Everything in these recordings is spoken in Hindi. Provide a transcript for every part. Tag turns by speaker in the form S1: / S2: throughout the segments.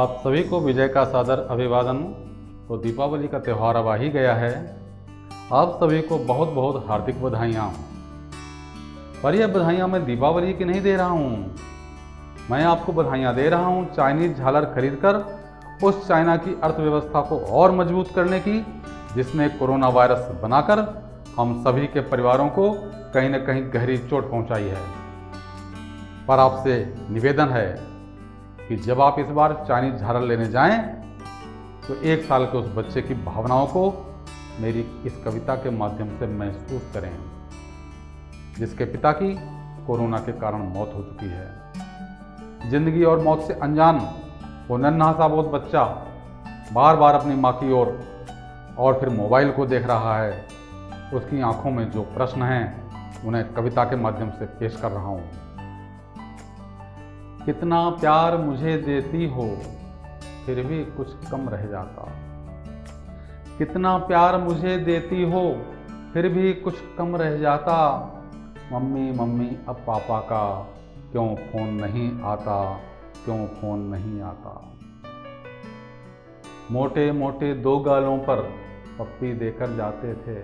S1: आप सभी को विजय का सादर अभिवादन। तो दीपावली का त्यौहार अब आ ही गया है। आप सभी को बहुत बहुत हार्दिक बधाइयाँ। पर यह बधाइयाँ मैं दीपावली की नहीं दे रहा हूँ, मैं आपको बधाइयाँ दे रहा हूँ चाइनीज झालर खरीदकर उस चाइना की अर्थव्यवस्था को और मजबूत करने की, जिसने कोरोना वायरस बनाकर हम सभी के परिवारों को कहीं न कहीं गहरी चोट पहुँचाई है। पर आपसे निवेदन है कि जब आप इस बार चाइनीज झालर लेने जाएं, तो 1 साल के उस बच्चे की भावनाओं को मेरी इस कविता के माध्यम से महसूस करें, जिसके पिता की कोरोना के कारण मौत हो चुकी है। जिंदगी और मौत से अनजान वो नन्हा सा बहुत बच्चा बार बार अपनी माँ की ओर और फिर मोबाइल को देख रहा है। उसकी आंखों में जो प्रश्न हैं उन्हें कविता के माध्यम से पेश कर रहा हूँ। कितना प्यार मुझे देती हो फिर भी कुछ कम रह जाता, कितना प्यार मुझे देती हो फिर भी कुछ कम रह जाता। मम्मी मम्मी अब पापा का क्यों फ़ोन नहीं आता, क्यों फ़ोन नहीं आता। मोटे मोटे 2 गालों पर पप्पी देकर जाते थे,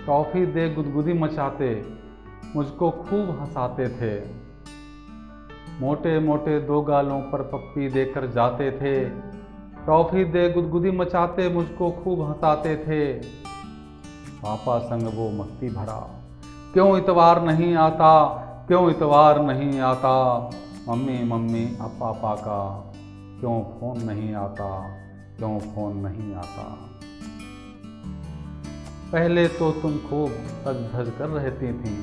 S1: टॉफ़ी दे गुदगुदी मचाते मुझको खूब हंसाते थे। मोटे मोटे 2 गालों पर पप्पी देकर जाते थे, टॉफ़ी दे गुदगुदी मचाते मुझको खूब हंसाते थे। पापा संग वो मस्ती भरा क्यों इतवार नहीं आता, क्यों इतवार नहीं आता। मम्मी मम्मी अब पापा का क्यों फ़ोन नहीं आता, क्यों फ़ोन नहीं आता। पहले तो तुम खूब सज धज कर रहती थीं,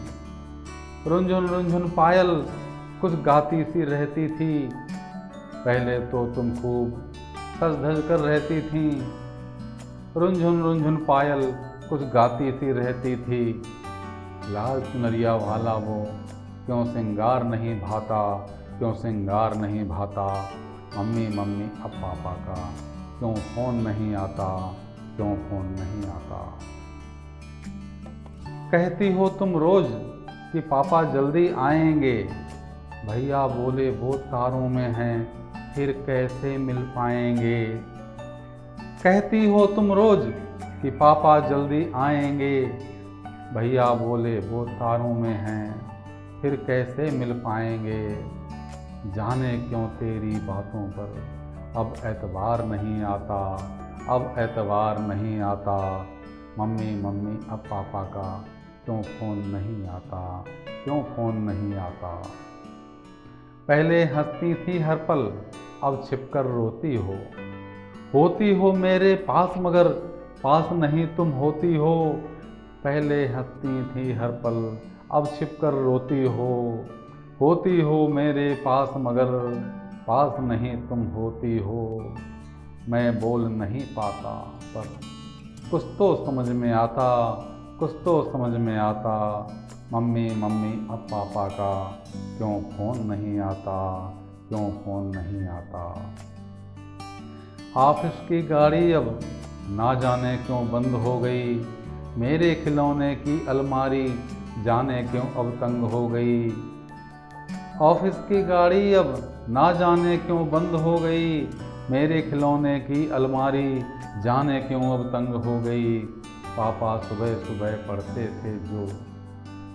S1: रुंझुन रुंझुन पायल कुछ गाती सी रहती थी। पहले तो तुम खूब सज धज कर रहती थी, रुंझुन रुंझुन पायल कुछ गाती सी रहती थी। लाल चुनरिया वाला वो क्यों श्रृंगार नहीं भाता, क्यों श्रृंगार नहीं भाता। मम्मी मम्मी अब पापा का क्यों फ़ोन नहीं आता, क्यों फ़ोन नहीं आता। कहती हो तुम रोज़ कि पापा जल्दी आएंगे, भैया बोले वो तारों में हैं फिर कैसे मिल पाएंगे। कहती हो तुम रोज़ कि पापा जल्दी आएंगे, भैया बोले वो तारों में हैं फिर कैसे मिल पाएंगे। जाने क्यों तेरी बातों पर अब एतबार नहीं आता, अब एतबार नहीं आता। मम्मी मम्मी अब पापा का क्यों फ़ोन नहीं आता, क्यों फ़ोन नहीं आता। पहले हंसती थी हर पल अब छिपकर रोती हो, होती हो मेरे पास मगर पास नहीं तुम होती हो। पहले हंसती थी हर पल अब छिपकर रोती हो, होती हो मेरे पास मगर पास नहीं तुम होती हो। मैं बोल नहीं पाता पर कुछ तो समझ में आता, कुछ तो समझ में आता। मम्मी मम्मी अब पापा का क्यों फ़ोन नहीं आता, क्यों फ़ोन नहीं आता। ऑफिस की गाड़ी अब ना जाने क्यों बंद हो गई, मेरे खिलौने की अलमारी जाने क्यों अब तंग हो गई। ऑफिस की गाड़ी अब ना जाने क्यों बंद हो गई, मेरे खिलौने की अलमारी जाने क्यों अब तंग हो गई। पापा सुबह सुबह पढ़ते थे जो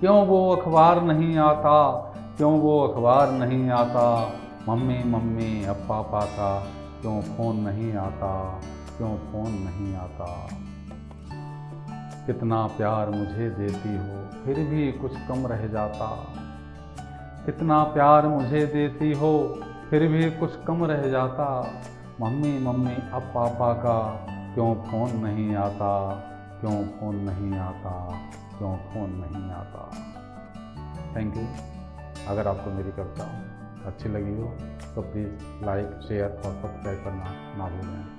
S1: क्यों वो अखबार नहीं आता, क्यों वो अखबार नहीं आता। मम्मी मम्मी अब पापा का क्यों फ़ोन नहीं आता, क्यों फ़ोन नहीं आता। कितना प्यार मुझे देती हो फिर भी कुछ कम रह जाता, कितना प्यार मुझे देती हो फिर भी कुछ कम रह जाता। मम्मी मम्मी अब पापा का क्यों फ़ोन नहीं आता, क्यों फ़ोन नहीं आता, क्यों फ़ोन नहीं आता। Thank you. अगर आपको मेरी कविता अच्छी लगी हो तो प्लीज़ लाइक शेयर और सब्सक्राइब करना ना भूलें।